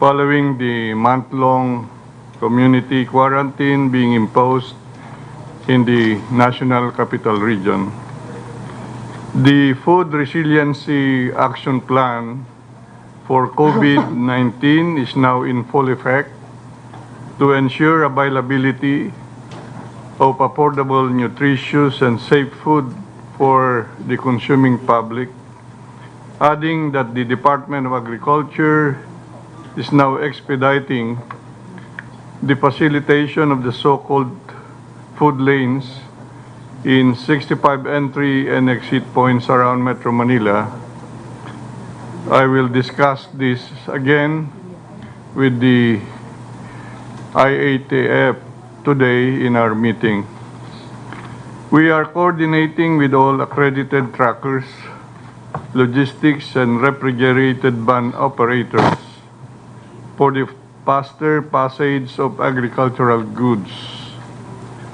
following the month-long community quarantine being imposed in the National Capital Region. The Food Resiliency Action Plan for COVID-19 is now in full effect to ensure availability of affordable, nutritious, and safe food for the consuming public, adding that the Department of Agriculture is now expediting the facilitation of the so-called food lanes in 65 entry and exit points around Metro Manila. I will discuss this again with the IATF today in our meeting. We are coordinating with all accredited trackers, logistics, and refrigerated van operators for the faster passage of agricultural goods.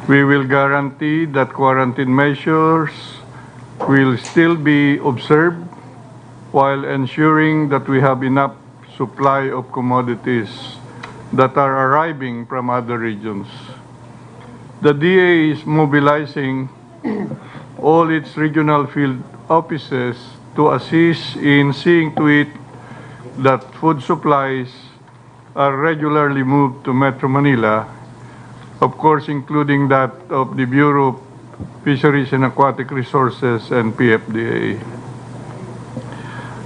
We will guarantee that quarantine measures will still be observed while ensuring that we have enough supply of commodities that are arriving from other regions. The DA is mobilizing all its regional field offices to assist in seeing to it that food supplies are regularly moved to Metro Manila, of course including that of the Bureau of Fisheries and Aquatic Resources and PFDA.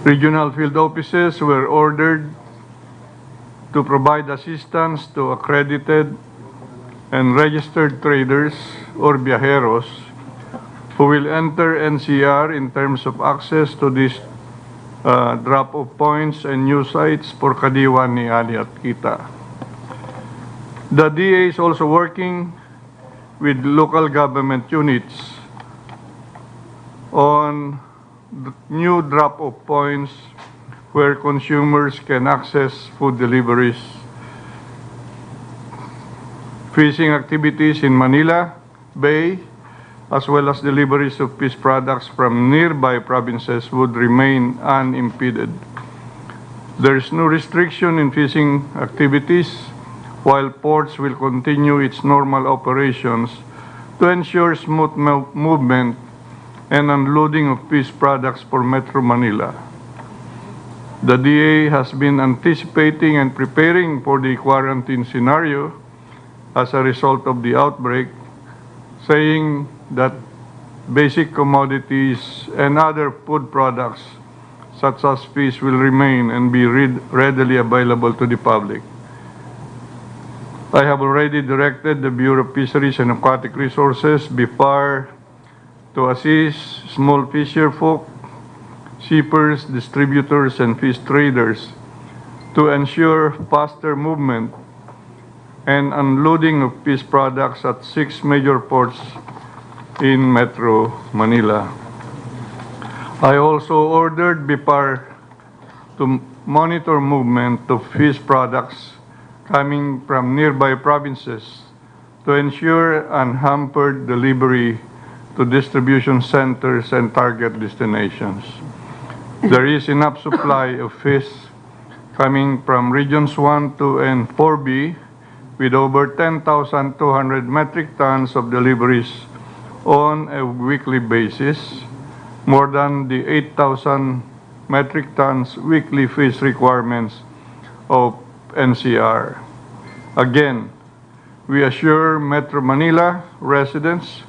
Regional field offices were ordered to provide assistance to accredited and registered traders or viajeros who will enter NCR in terms of access to these drop-off points and new sites for Kadiwan, Niani at Kita. The DA is also working with local government units on new drop-off points where consumers can access food deliveries. Fishing activities in Manila Bay, as well as deliveries of fish products from nearby provinces would remain unimpeded. There is no restriction in fishing activities, while ports will continue its normal operations to ensure smooth movement and unloading of fish products for Metro Manila. The DA has been anticipating and preparing for the quarantine scenario as a result of the outbreak, saying that basic commodities and other food products such as fish will remain and be readily available to the public. I have already directed the Bureau of Fisheries and Aquatic Resources, BIFAR, to assist small fisher folk, shippers, distributors, and fish traders to ensure faster movement and unloading of fish products at 6 major ports in Metro Manila. I also ordered BIFAR to monitor movement of fish products coming from nearby provinces to ensure unhampered delivery to distribution centers and target destinations. There is enough supply of fish coming from regions 1, 2, and 4B with over 10,200 metric tons of deliveries on a weekly basis, more than the 8,000 metric tons weekly fish requirements of NCR. Again, we assure Metro Manila residents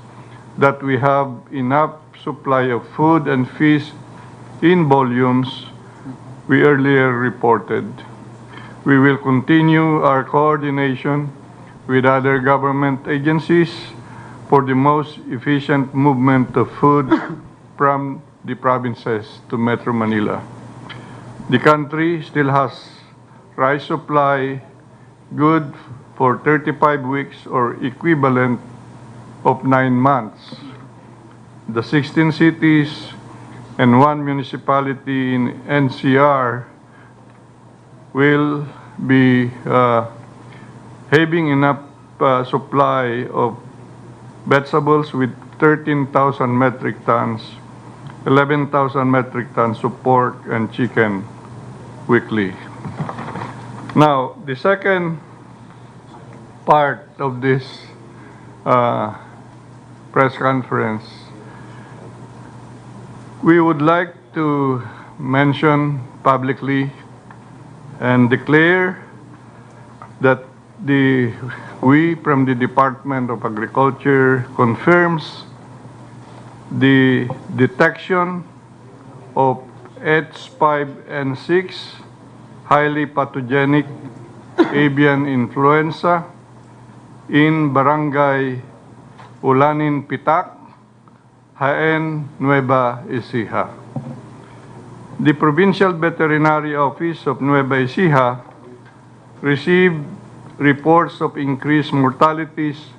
that we have enough supply of food and fish in volumes we earlier reported. We will continue our coordination with other government agencies for the most efficient movement of food from the provinces to Metro Manila. The country still has rice supply good for 35 weeks or equivalent of 9 months. The 16 cities and 1 municipality in NCR will be having enough supply of vegetables with 13,000 metric tons, 11,000 metric tons of pork and chicken weekly. Now, the second part of this press conference, we would like to mention publicly and declare that we from the Department of Agriculture confirms the detection of H5N6, highly pathogenic avian influenza in Barangay Ulanin Pitak, Jaén, Nueva Ecija. The Provincial Veterinary Office of Nueva Ecija received reports of increased mortalities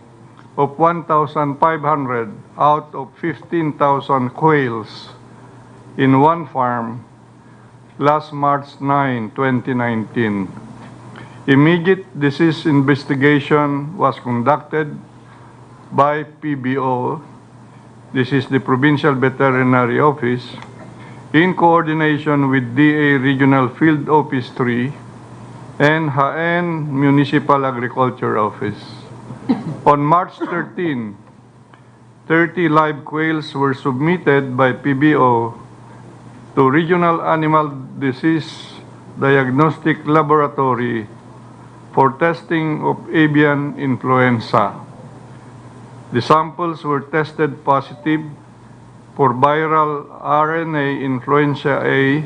of 1,500 out of 15,000 quails in one farm last March 9, 2019. Immediate disease investigation was conducted by PBO, this is the Provincial Veterinary Office, in coordination with DA Regional Field Office 3 and Jaén Municipal Agriculture Office. On March 13, 30 live quails were submitted by PBO to Regional Animal Disease Diagnostic Laboratory for testing of avian influenza. The samples were tested positive for viral RNA influenza A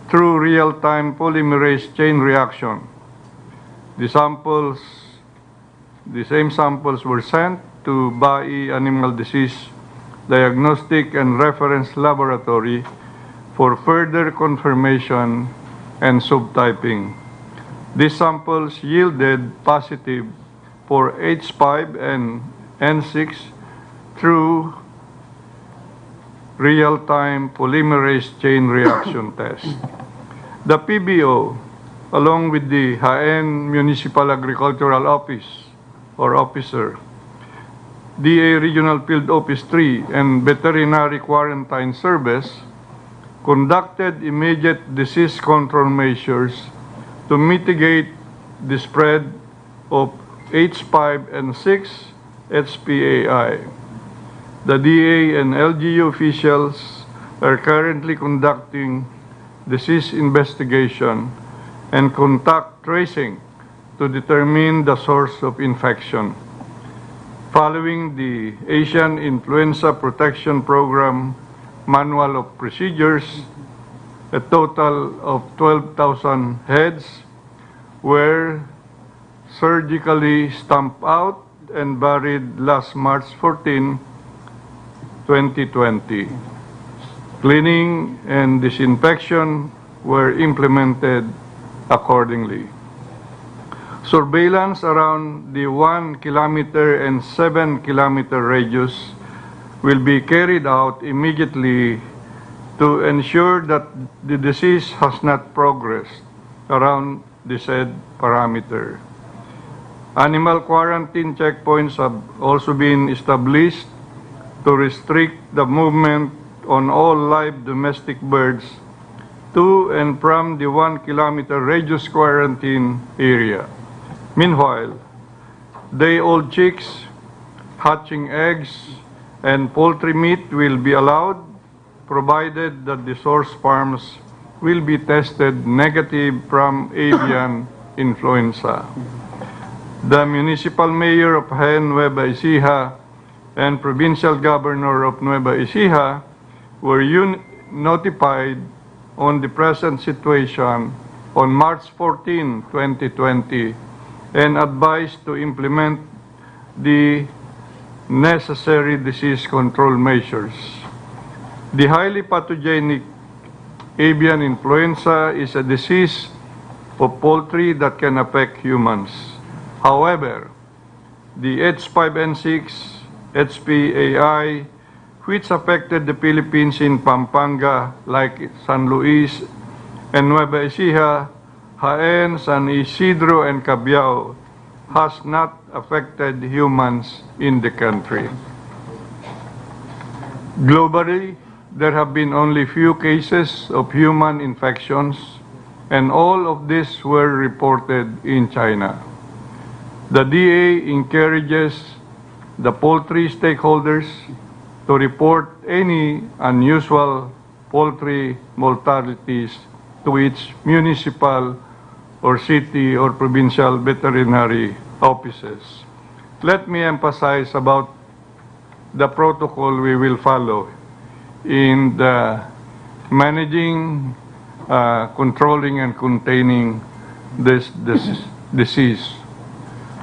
through real-time polymerase chain reaction. The same samples were sent to BAI Animal Disease Diagnostic and Reference Laboratory for further confirmation and subtyping. These samples yielded positive for H5 and N6 through real-time polymerase chain reaction test. The PBO, along with the Jaén Municipal Agricultural Office or Officer, DA Regional Field Office 3, and Veterinary Quarantine Service, conducted immediate disease control measures to mitigate the spread of H5N6 HPAI. The DA and LGU officials are currently conducting disease investigation and contact tracing to determine the source of infection. Following the Asian Influenza Protection Program Manual of Procedures, a total of 12,000 heads were surgically stamped out and buried last March 14, 2020. Cleaning and disinfection were implemented accordingly. Surveillance around the 1 kilometer and 7 kilometer radius will be carried out immediately to ensure that the disease has not progressed around the said parameter. Animal quarantine checkpoints have also been established to restrict the movement on all live domestic birds to and from the 1 kilometer radius quarantine area. Meanwhile, day-old chicks, hatching eggs, and poultry meat will be allowed, provided that the source farms will be tested negative from avian influenza. The Municipal Mayor of Jaén, Nueva Ecija, and Provincial Governor of Nueva Ecija were notified on the present situation on March 14, 2020, and advised to implement the necessary disease control measures. The highly pathogenic avian influenza is a disease of poultry that can affect humans. However, the H5N6 HPAI, which affected the Philippines in Pampanga, like San Luis and Nueva Ecija, Jaén, San Isidro, and Cabiao, has not affected humans in the country. Globally, there have been only few cases of human infections and all of these were reported in China. The DA encourages the poultry stakeholders to report any unusual poultry mortalities to its municipal or city or provincial veterinary offices. Let me emphasize about the protocol we will follow in the managing, controlling, and containing this disease.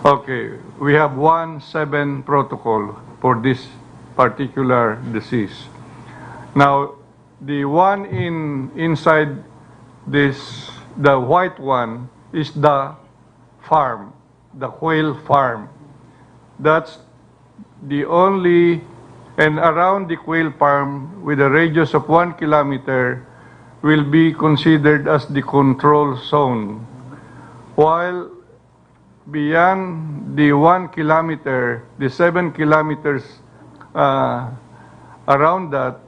Okay, we have 1-7 protocol for this particular disease. Now, the one inside this, the white one, is the farm, the quail farm. That's the only, and around the quail farm with a radius of 1 kilometer will be considered as the control zone. While beyond the 1 kilometer, the 7 kilometers around that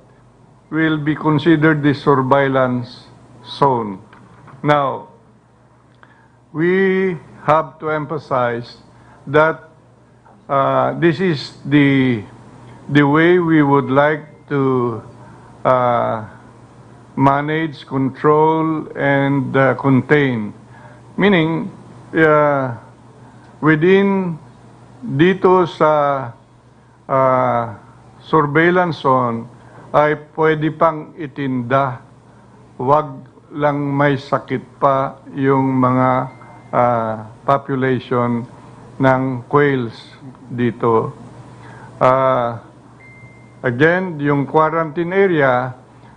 will be considered the surveillance zone. Now, we have to emphasize that this is the way we would like to manage, control, and contain. Meaning, within dito sa surveillance zone ay pwede pang itinda. Wag lang may sakit pa yung mga population ng quails dito. Again, yung quarantine area,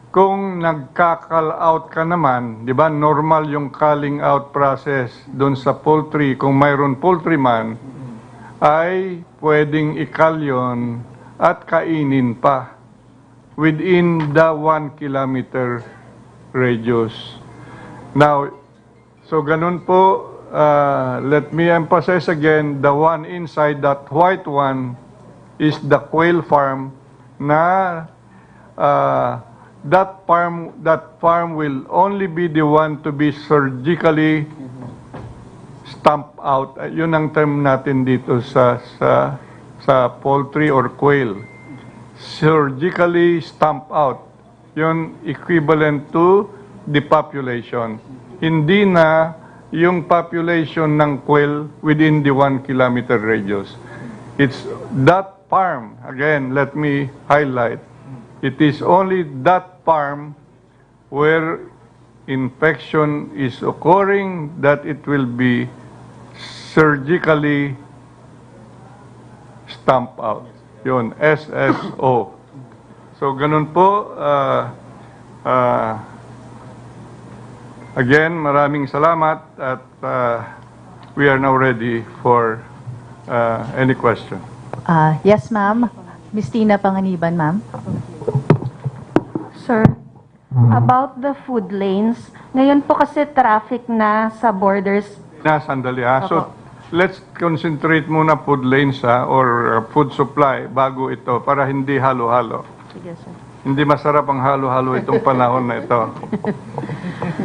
kung nagka-call out ka naman, di ba, normal yung calling out process doon sa poultry, kung mayroon poultry man, ay pwedeng i-call yun at kainin pa within the 1 kilometer radius. Now, so ganun po, let me emphasize again, the one inside that white one is the quail farm na that farm will only be the one to be surgically stamped out. Yun ang term natin dito sa poultry or quail. Surgically stamped out. Yun equivalent to the population. Hindi na yung population ng quail within the 1 kilometer radius. It's that farm. Again, let me highlight. It is only that farm where infection is occurring that it will be surgically stamped out. Yun, SSO. So, ganun po. Again, maraming salamat at we are now ready for any question. Yes, ma'am. Ms. Tina Panganiban, ma'am. Sir, about the food lanes, ngayon po kasi traffic na sa borders. Sandali ha. So, let's concentrate muna food lanes or food supply bago ito para hindi halo-halo. Sige, sir. Hindi masarap ang halo-halo itong panahon na ito.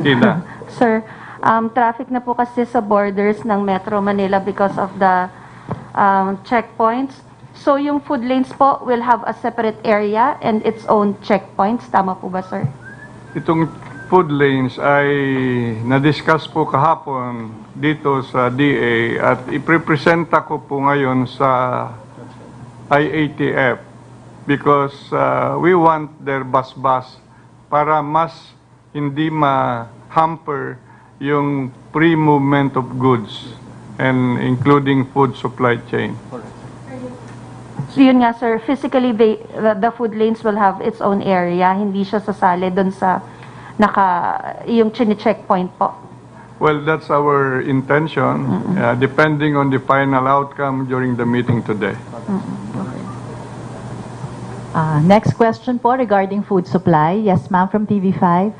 Tina. Sir, traffic na po kasi sa borders ng Metro Manila because of the checkpoints. So yung food lanes po will have a separate area and its own checkpoints. Tama po ba, sir? Itong food lanes ay na-discuss po kahapon dito sa DA at iprepresenta ko po ngayon sa IATF because we want their bus-bus para mas hindi ma-hamper yung pre-movement of goods and including food supply chain. So yun nga, sir, physically the food lanes will have its own area. Hindi siya sasali doon sa yung chine-checkpoint po. Well, that's our intention, depending on the final outcome during the meeting today. Next question po regarding food supply. Yes, ma'am, from TV5.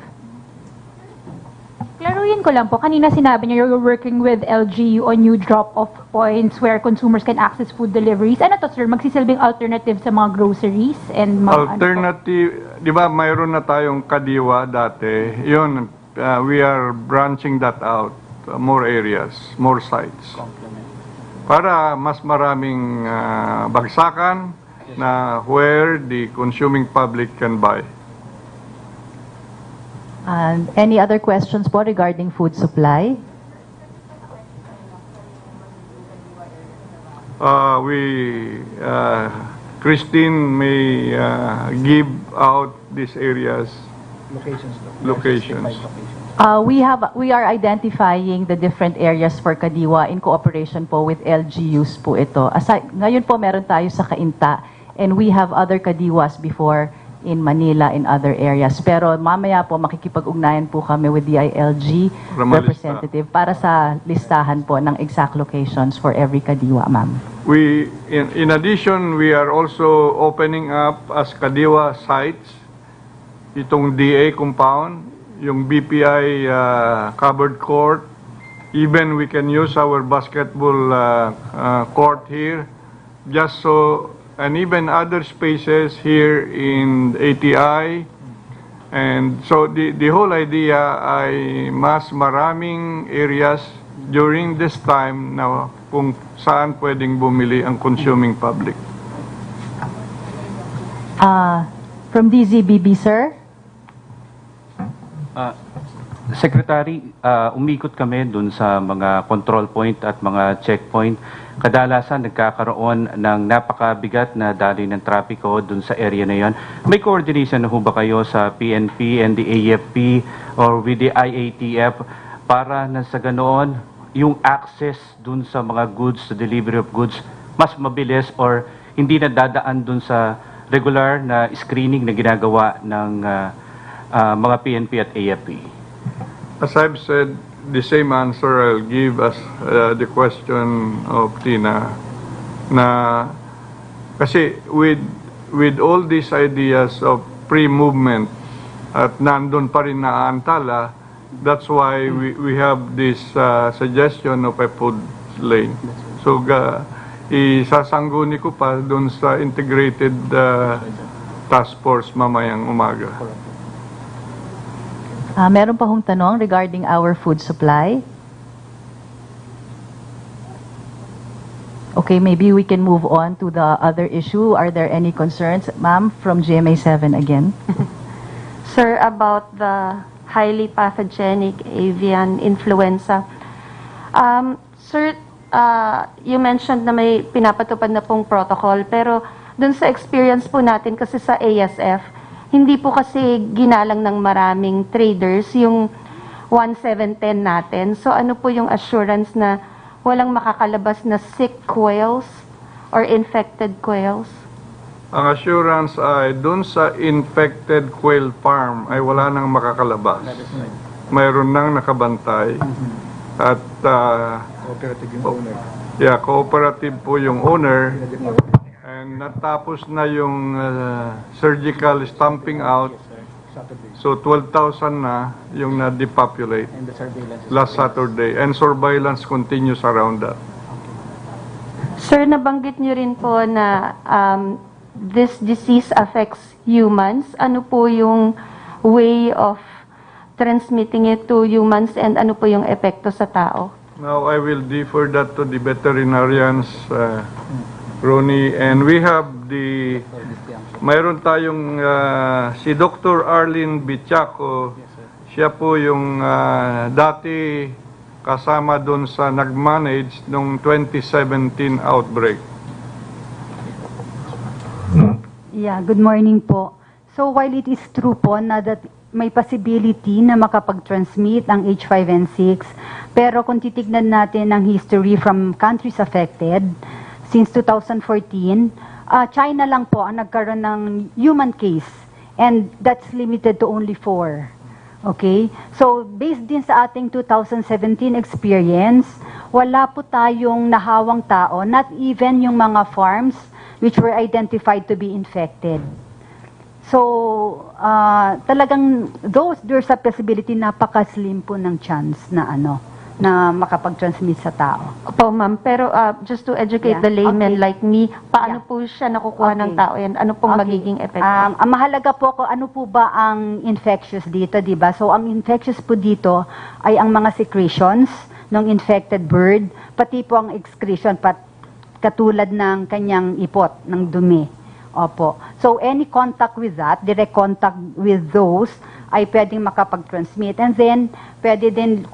Klaruhin ko lang po, kanina sinabi niyo you're working with LGU on new drop-off points where consumers can access food deliveries. Ano to, sir? Magsisilbing alternative sa mga groceries and mga Alternative, di ba mayroon na tayong kadiwa dati, yun, we are branching that out, more areas, more sites. Para mas maraming bagsakan na where the consuming public can buy. Any other questions po regarding food supply? Christine may give out these areas, locations. We are identifying the different areas for Kadiwa in cooperation po with LGUs po ito. Ngayon po meron tayo sa Cainta, and we have other Kadiwas before in Manila, in other areas. Pero mamaya po makikipag-ugnayan po kami with the ILG representative para sa listahan po ng exact locations for every Kadiwa, ma'am. In addition, we are also opening up as Kadiwa sites, itong DA compound, yung BPI covered court, even we can use our basketball court here, just so, and even other spaces here in ATI. And so the whole idea ay mas maraming areas during this time na kung saan pwedeng bumili ang consuming public. From DZBB, sir? Secretary, umikot kami dun sa mga control point at mga checkpoint. Kadalasan nagkakaroon ng napakabigat na daloy ng trapiko dun sa area na yon. May coordination na ho ba kayo sa PNP and the AFP or with the IATF para na sa ganoon yung access dun sa mga goods, the delivery of goods, mas mabilis or hindi na dadaan dun sa regular na screening na ginagawa ng mga PNP at AFP? As I've said, the same answer I'll give as the question of Tina, na kasi with all these ideas of pre-movement at nandun pa rin naantala, that's why we have this suggestion of a food lane. So isasangguni ko pa dun sa integrated task force mamayang umaga. Meron pa hong tanong regarding our food supply. Okay, maybe we can move on to the other issue. Are there any concerns? Ma'am, from GMA7 again. Sir, about the highly pathogenic avian influenza. Sir, you mentioned na may pinapatupad na pong protocol, pero dun sa experience po natin kasi sa ASF, hindi po kasi ginalang ng maraming traders yung 1710 natin. So ano po yung assurance na walang makakalabas na sick quails or infected quails? Ang assurance ay dun sa infected quail farm ay wala nang makakalabas. Mayroon nang nakabantay. At cooperative yung owner. yeah, cooperative po yung owner. And natapos na yung surgical stamping out. So 12,000 na yung na-depopulate And the surveillance. last Saturday. And surveillance continues around that. Sir, nabanggit niyo rin po na this disease affects humans. Ano po yung way of transmitting it to humans and ano po yung epekto sa tao? Now I will defer that to the veterinarians, Ronnie. And we have mayroon tayong si Dr. Arlene Bichaco. Siya po yung dati kasama doon sa nag-manage nung 2017 outbreak. Yeah, good morning po. So while it is true po na that may possibility na makapag-transmit ang H5N6, pero kung titignan natin ang history from countries affected, since 2014, China lang po ang nagkaroon ng human case, and that's limited to only 4. Okay? So, based din sa ating 2017 experience, wala po tayong nahawang tao, not even yung mga farms which were identified to be infected. So, talagang there's a possibility napaka-slim po ng chance na na makapag-transmit sa tao. Opo, ma'am. Pero just to educate Yeah, the layman okay. like me, paano Yeah. po siya nakukuha ng Okay. tao and ano pong Okay. magiging epekto? Ang mahalaga po ko ano po ba ang infectious dito, di ba? So ang infectious po dito ay ang mga secretions ng infected bird, pati po ang excretion, katulad ng kanyang ipot, ng dumi. Opo. So any contact with that, direct contact with those, ay pwedeng makapag-transmit. And then, pwede din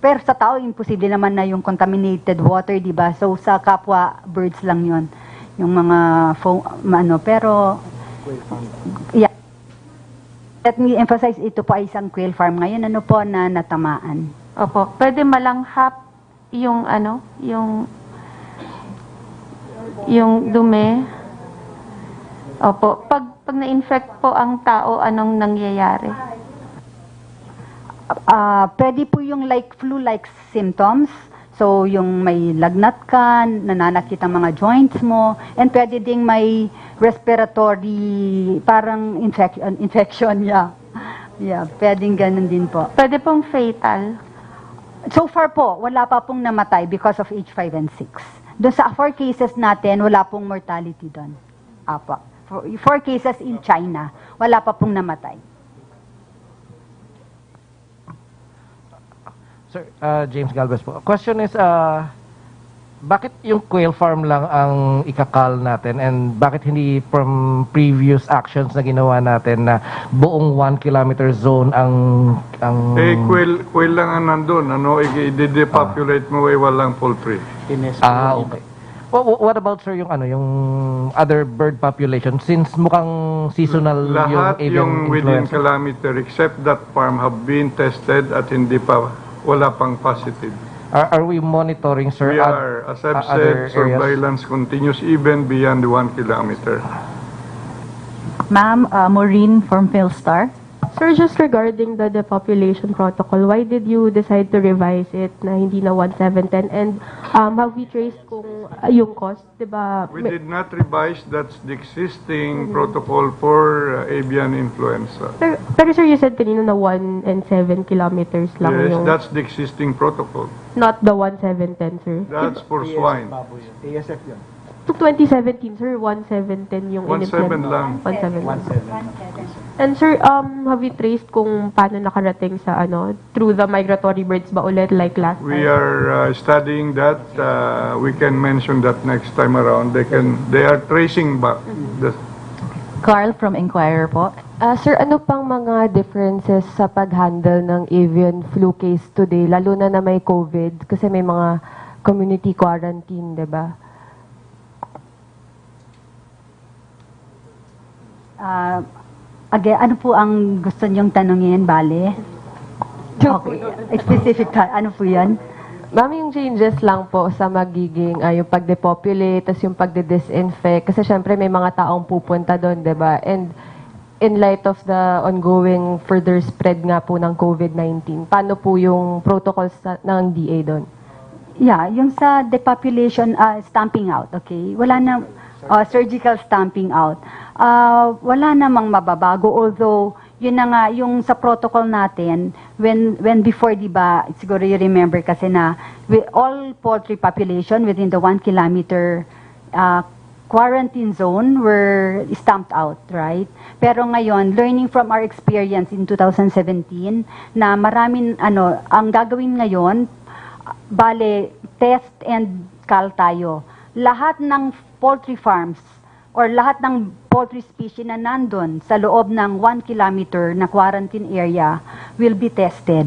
pero sa tao, imposible naman na yung contaminated water, di ba? So sa kapwa birds lang yon, yung mga pero yeah. Let me emphasize, ito po ay isang quail farm ngayon, ano po na natamaan. Opo. Pwede malanghap yung yung dumi. Opo. Pag na-infect po ang tao, anong nangyayari? Pwede po yung like flu-like symptoms. So, yung may lagnat ka, nananakit ang mga joints mo, and pwede ding may respiratory, parang infection, yeah. Yeah, pwedeng ganun din po. Pwede pong fatal. So far po, wala pa pong namatay because of H5N6. Doon sa 4 cases natin, wala pong mortality doon. Apa. 4 cases in China, wala pa pong namatay. Sir, James Galvez po. Question is, bakit yung quail farm lang ang ikakal natin and bakit hindi from previous actions na ginawa natin na buong 1 kilometer zone ang Quail lang ang nandun. I-depopulate mo, walang poultry. okay. What about, sir, yung yung other bird population since mukhang seasonal Lahat yung yung avian within influenza? kilometer except that farm have been tested at wala pang positive. Are we monitoring, sir? We are, as I've other said, surveillance continues even beyond 1 kilometer. Ma'am, Maureen from Philstar. Sir, just regarding the depopulation protocol, why did you decide to revise it na hindi na 1710? And have we traced kung yung cost, di ba? We did not revise, that's the existing protocol for avian influenza. Pero sir, you said kanina na 1 and 7 kilometers lang Yes, yung... that's the existing protocol. Not the 1710, sir. That's for swine. ASF yun. To 2017, sir, 1710 yung 17 lang. 17. And sir, have we traced kung paano nakarating sa through the migratory birds ba ulit like last time? We are studying that. We can mention that next time around. They are tracing back. Carl from Inquirer po. Sir, ano pang mga differences sa pag-handle ng avian flu case today, lalo na may COVID, kasi may mga community quarantine, di ba? Again, ano po ang gusto niyong tanungin, Bale? Okay, specific ano po yan? Ma'am, yung changes lang po sa magiging yung pag-depopulate, tas yung pagde-disinfect, kasi syempre may mga taong pupunta doon, di ba? And in light of the ongoing further spread nga po ng COVID-19, paano po yung protocols ng DA doon? Yeah, yung sa depopulation, stamping out, okay? Wala na, surgical stamping out. Wala namang mababago, although, yun na nga, yung sa protocol natin, when before, di ba, siguro you remember kasi na, all poultry population within the 1 kilometer quarantine zone were stamped out, right? Pero ngayon, learning from our experience in 2017, na maraming, ang gagawin ngayon, bale, test and cal tayo. Lahat ng poultry farms or lahat ng poultry species na nandun sa loob ng 1 kilometer na quarantine area will be tested.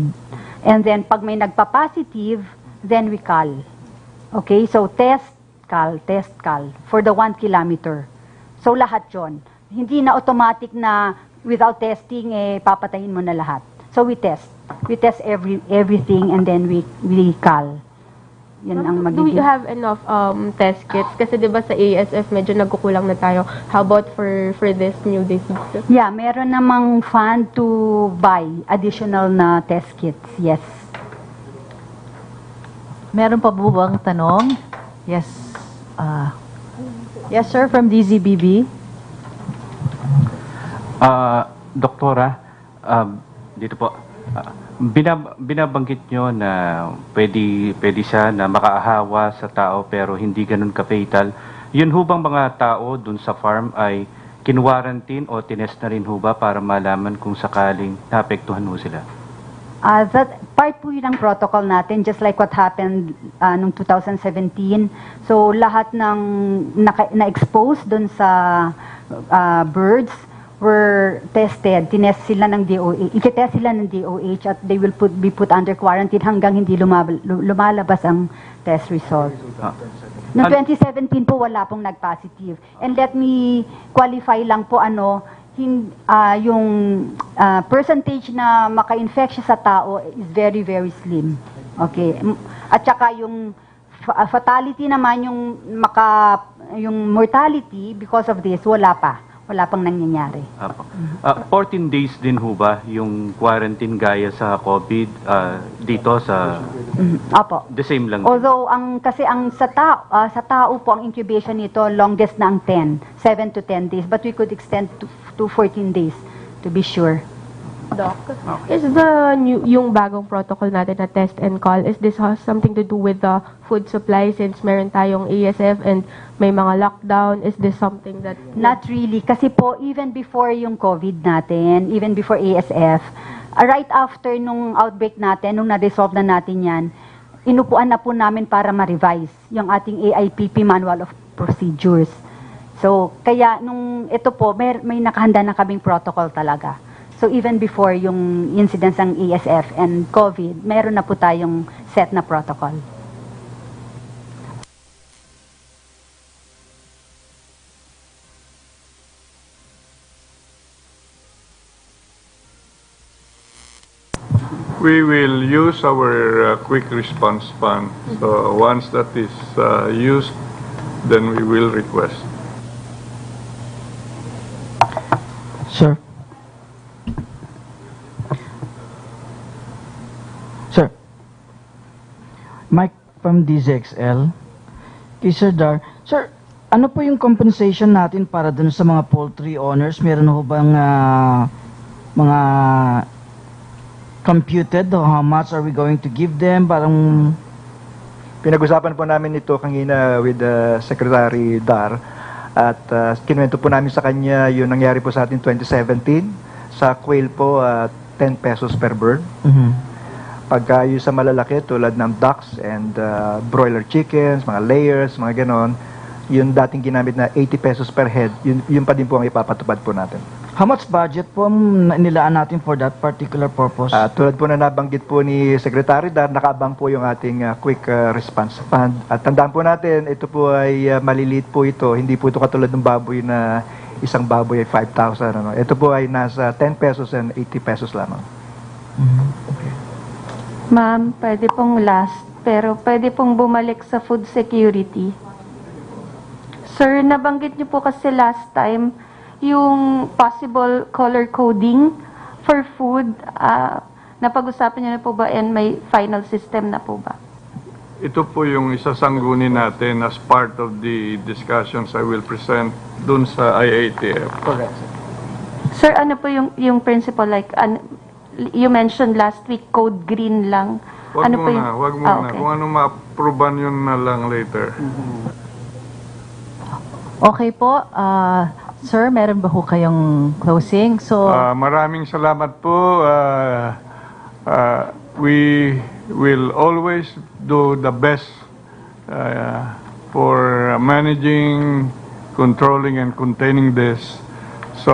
And then, pag may nagpa-positive, then we cal. Okay? So, test, cal for the 1 kilometer. So, lahat yon. Hindi na automatic na without testing, papatayin mo na lahat. So, we test. We test everything and then we cal. Yan ang Do we magiging. have enough test kits? Kasi di ba sa ASF medyo nagkukulang na tayo. How about for this new disease? Yeah, meron namang fund to buy additional na test kits. Yes. Meron pa po bang tanong? Yes. Yes, sir, from DZBB. Doktora, dito po. Binabanggit nyo na pwede siya na makaahawa sa tao pero hindi ganun ka-fatal. Yun ho bang mga tao dun sa farm ay kinwarantin o tinest na rin ho ba para malaman kung sakaling naapektuhan ho sila? That part po yun ang protocol natin, just like what happened noong 2017. So lahat ng na-expose dun sa birds were tested, tinest sila ng DOH, ikitest sila ng DOH at they will be put under quarantine hanggang hindi lumalabas ang test result. Noong 2017 po wala pong nag-positive. And let me qualify lang po yung percentage na maka-infect siya sa tao is very, very slim. Okay. At saka yung fatality naman, yung mortality because of this, wala pang nangyayari. 14 days din ho ba yung quarantine gaya sa COVID dito sa... Opo. The same lang? Although, kasi sa tao po ang incubation nito, longest na ang 7 to 10 days. But we could extend to 14 days to be sure. Doc, is yung bagong protocol natin na test and call, is this has something to do with the food supply since meron tayong ASF and may mga lockdown? Is this something that... Not really. Kasi po, even before yung COVID natin, even before ASF, right after nung outbreak natin, nung na-resolve na natin yan, inupuan na po namin para ma-revise yung ating AIPP Manual of Procedures. So, kaya nung ito po, may nakahanda na kaming protocol talaga. So even before yung incidents ng ASF and COVID, meron na po tayong set na protocol. We will use our quick response fund. So once that is used, then we will request. Sir. Sir. Mike from DZXL. Kay Sir Dar. Sir, ano po yung compensation natin para dun sa mga poultry owners? Meron ho bang mga computed o how much are we going to give them? Parang Pinag-usapan po namin ito kanina with Secretary Dar at kinuwento po namin sa kanya yung nangyari po sa atin 2017. Sa quail po, 10 pesos per bird. Pagka yung sa malalaki tulad ng ducks and broiler chickens, mga layers, mga ganon, yung dating ginamit na 80 pesos per head, yun pa din po ang ipapatupad po natin. how much budget po ang nilaan natin for that particular purpose? Tulad po na nabanggit po ni Secretary Dar, nakaabang po yung ating quick response fund. At tandaan po natin, ito po ay maliliit po ito. Hindi po ito katulad ng baboy na isang baboy ay 5,000. Ano. Ito po ay nasa 10 pesos and 80 pesos lamang. Okay. Ma'am, pwede pong last, pero pwede pong bumalik sa food security. Sir, nabanggit niyo po kasi last time yung possible color coding for food. Napag-usapan niyo na po ba and may final system na po ba? Ito po yung isasanggunin natin as part of the discussions I will present dun sa IATF. Correct. Sir, ano po yung principle like, you mentioned last week code green lang. Wag Ano po muna, yung- wag muna. okay. Kung ano ma-approvean yun na lang later. Okay po. Sir, meron ba ho kayong closing? So, Maraming salamat po. We will always do the best for managing, controlling, and containing this. So,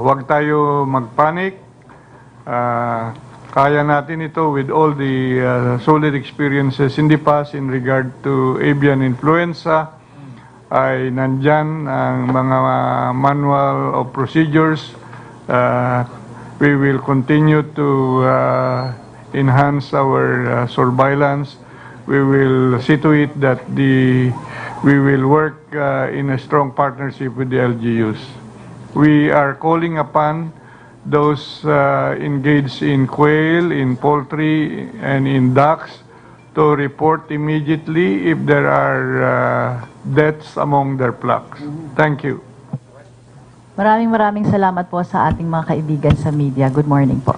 wag tayo mag-panic. Kaya natin ito with all the solid experiences in the past in regard to avian influenza. Ay nandyan ang mga manual of procedures. We will continue to enhance our surveillance. We will see to it that we will work in a strong partnership with the LGUs. We are calling upon those engaged in quail, in poultry, and in ducks to report immediately if there are deaths among their flocks. Thank you. maraming salamat po sa ating mga kaibigan sa media. Good morning po.